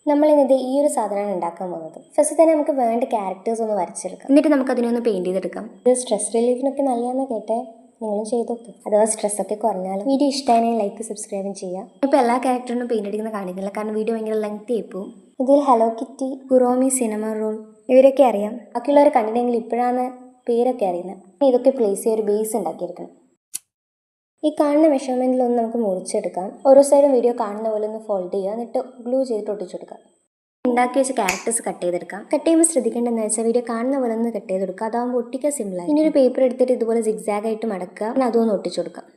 നമ്മൾ ഇന്നത് ഈ ഒരു സാധനമാണ് ഉണ്ടാക്കാൻ പോകുന്നത്. ഫസ്റ്റ് തന്നെ നമുക്ക് വേണ്ട ക്യാരക്ടേഴ്സ് ഒന്ന് വരച്ചെടുക്കാം. എന്നിട്ട് നമുക്ക് അതിനൊന്ന് പെയിന്റ് ചെയ്തെടുക്കാം. ഇത് സ്ട്രെസ് റിലീഫിനൊക്കെ നല്ലതെന്ന് കേട്ടെ, നിങ്ങളും ചെയ്തൊക്കെ. അഥവാ സ്ട്രെസ്സൊക്കെ കുറഞ്ഞാലും. വീഡിയോ ഇഷ്ടമാണെങ്കിൽ ലൈക്ക് സബ്സ്ക്രൈബും ചെയ്യാം. ഇപ്പോൾ എല്ലാ ക്യാരക്ടറിനും പെയിന്റ് അടിക്കുന്ന കാണിക്കുന്നില്ല, കാരണം വീഡിയോ ഭയങ്കര ലെങ്തി ആയിപ്പോവും. ഇതിൽ ഹലോ കിറ്റി, കുറോമി, സിനിമ റോൾ ഇവരൊക്കെ അറിയാം. ബാക്കിയുള്ളവർ കണ്ടിട്ടുണ്ടെങ്കിൽ ഇപ്പോഴാണ് പേരൊക്കെ അറിയുന്നത്. ഇതൊക്കെ പ്ലേസ് ചെയ്ത് ഒരു ബേസ് ഉണ്ടാക്കിയെടുക്കണം. ഈ കാണുന്ന മെഷർമെൻറ്റിലൊന്ന് നമുക്ക് മുറിച്ചെടുക്കാം. ഓരോ സൈഡും വീഡിയോ കാണുന്ന പോലെ ഒന്ന് ഫോൾഡ് ചെയ്യുക, എന്നിട്ട് ഗ്ലൂ ചെയ്തിട്ട് ഒട്ടിച്ചെടുക്കാം. ഉണ്ടാക്കി വെച്ച ക്യാരക്ടേഴ്സ് കട്ട് ചെയ്തെടുക്കാം. കട്ട് ചെയ്യുമ്പോൾ ശ്രദ്ധിക്കേണ്ടതെന്ന് വെച്ചാൽ വീഡിയോ കാണുന്ന പോലെ ഒന്ന് കട്ട് ചെയ്തെടുക്കുക. അതാകുമ്പോൾ ഒട്ടിക്കാൻ സിമ്പിളായി. ഇനി ഒരു പേപ്പർ എടുത്തിട്ട് ഇതുപോലെ സിഗ്സാഗ് ആയിട്ട് മടക്കുക, അതൊന്ന് ഒട്ടിച്ചു കൊടുക്കാം.